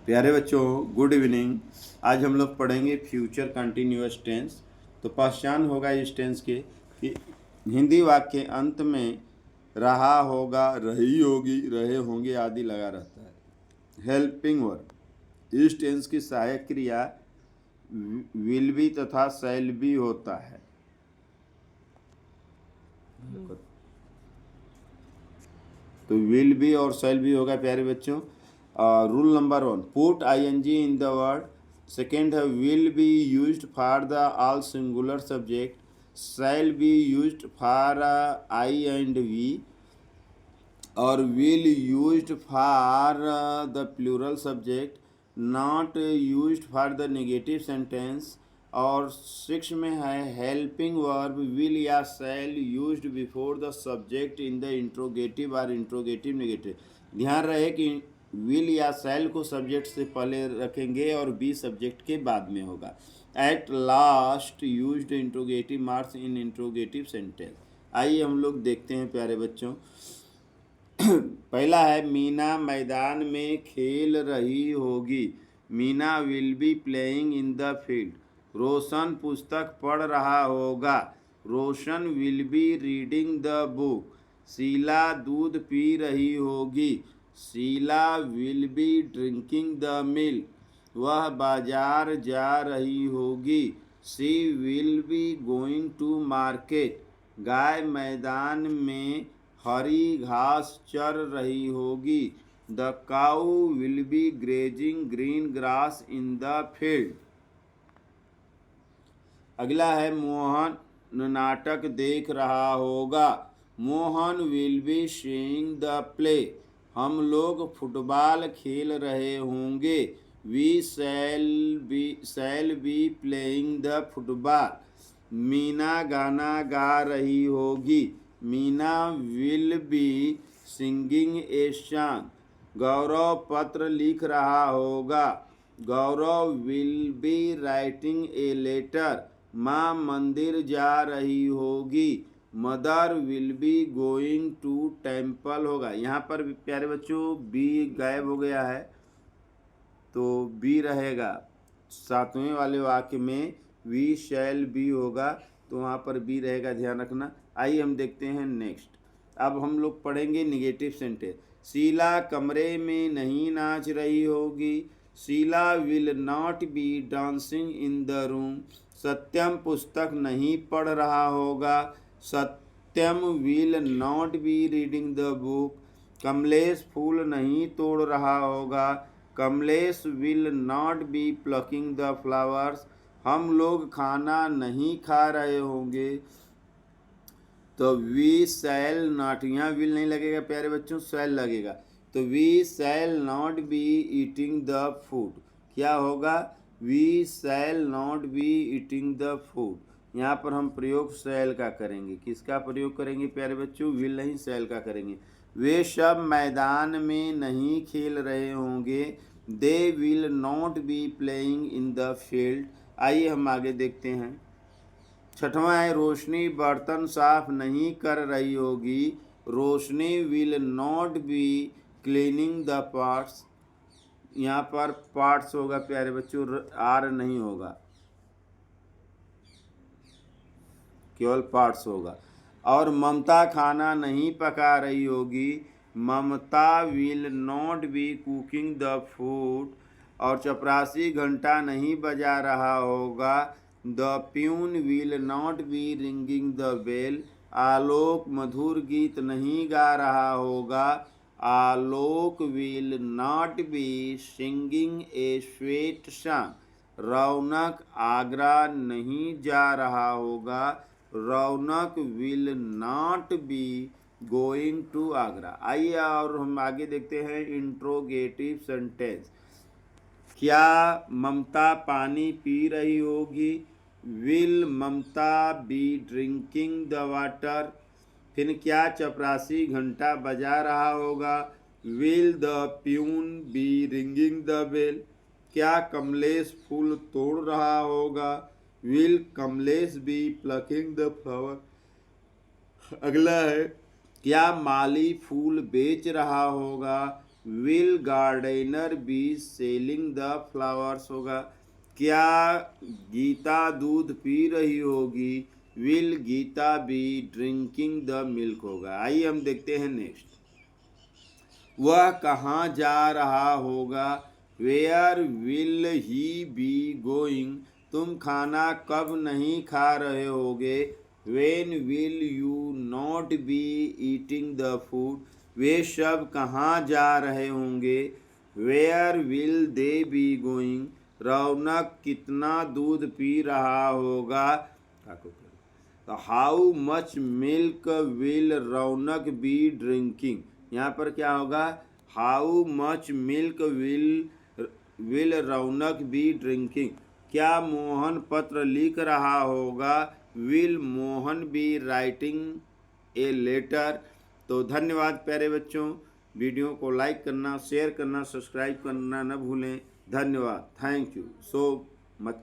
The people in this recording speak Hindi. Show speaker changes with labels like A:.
A: प्यारे बच्चों, गुड इवनिंग। आज हम लोग पढ़ेंगे फ्यूचर कंटिन्यूअस टेंस। तो पहचान होगा इस टेंस के कि हिंदी वाक्य अंत में रहा होगा, रही होगी, रहे होंगे आदि लगा रहता है। हेल्पिंग वर्ब, इस टेंस की सहायक क्रिया विल बी तथा शैल बी होता है। तो विल बी और शैल बी होगा प्यारे बच्चों। Rule number 1, put ing in the word. Second है will be used for the all singular subject, shall be used for I and we, और will used for the plural subject, not used for the negative sentence. और 6 में है हेल्पिंग वर्ब विल या shall used before the subject in the interrogative और इंट्रोगेटिव नेगेटिव। ध्यान रहे कि विल या शैल को सब्जेक्ट से पहले रखेंगे और बी सब्जेक्ट के बाद में होगा। At last used interrogative marks in interrogative sentence. आइए हम लोग देखते हैं प्यारे बच्चों। पहला है मीना मैदान में खेल रही होगी। Meena will be playing in the field. Roshan पुस्तक पढ़ रहा होगा। Roshan will be reading the book. Sheela दूध पी रही होगी। Sheela will be drinking the milk. वह बाजार जा रही होगी। She will be going to market. गाय मैदान में हरी घास चर रही होगी। The cow will be grazing green grass in the field. अगला है मोहन नाटक देख रहा होगा। Mohan will be seeing the play. हम लोग फुटबॉल खेल रहे होंगे। We shall be playing the football. Meena गाना गा रही होगी। Meena will be singing a song. Gaurav पत्र लिख रहा होगा। Gaurav will be writing a letter. माँ मंदिर जा रही होगी। Mother will be going to temple होगा। यहाँ पर प्यारे बच्चों बी गायब हो गया है तो बी रहेगा। 7वें वाले वाक्य में वी शैल बी होगा तो वहाँ पर बी रहेगा, ध्यान रखना। आइए हम देखते हैं नेक्स्ट। अब हम लोग पढ़ेंगे निगेटिव सेंटेंस। शीला कमरे में नहीं नाच रही होगी। Sheela will not be dancing in the room. Satyam पुस्तक नहीं पढ़ रहा होगा। Satyam will not be reading the book. Kamlesh फूल नहीं तोड़ रहा होगा। Kamlesh will not be plucking the flowers. हम लोग खाना नहीं खा रहे होंगे। तो वी शैल नॉट, यहाँ विल नहीं लगेगा प्यारे बच्चों, शैल लगेगा। तो we shall not be eating the food. क्या होगा? We shall not be eating the food. यहाँ पर हम प्रयोग शैल का करेंगे। किसका प्रयोग करेंगे प्यारे बच्चों? विल नहीं, शैल का करेंगे। वे सब मैदान में नहीं खेल रहे होंगे। They will not B playing in the field. आइए हम आगे देखते हैं। 6वां है रोशनी बर्तन साफ नहीं कर रही होगी। Roshni will not be cleaning the parts. यहाँ पर पार्ट्स होगा प्यारे बच्चों, आर नहीं होगा, केवल पार्ट्स होगा। और ममता खाना नहीं पका रही होगी। Mamta will not be cooking the food. और चपरासी घंटा नहीं बजा रहा होगा। The peon will not be ringing the bell. Alok मधुर गीत नहीं गा रहा होगा। Alok will not be singing a sweet song. Raunak Agra नहीं जा रहा होगा। Raunak will not be going to Agra. आइए और हम आगे देखते हैं इंट्रोगेटिव सेंटेंस। क्या ममता पानी पी रही होगी? Will Mamata be drinking the water. फिर क्या चपरासी घंटा बजा रहा होगा? Will the peon be ringing the bell. क्या कमलेश फूल तोड़ रहा होगा? Will Kamlesh be plucking the flower. अगला है क्या माली फूल बेच रहा होगा? Will gardener be selling the flowers होगा। क्या गीता दूध पी रही होगी, will Geeta be drinking the milk होगा। आइए हम देखते हैं नेक्स्ट। वह कहाँ जा रहा होगा, where will he be going. तुम खाना कब नहीं खा रहे होगे, when will you not be eating the food. वे सब कहाँ जा रहे होंगे, where will they be going. Raunak कितना दूध पी रहा होगा, तो how much milk will Raunak be drinking. यहाँ पर क्या होगा, how much milk will Raunak be drinking. क्या मोहन पत्र लिख रहा होगा, will Mohan be writing a letter. तो धन्यवाद प्यारे बच्चों, वीडियो को लाइक करना, शेयर करना, सब्सक्राइब करना न भूलें। धन्यवाद, थैंक यू सो मच।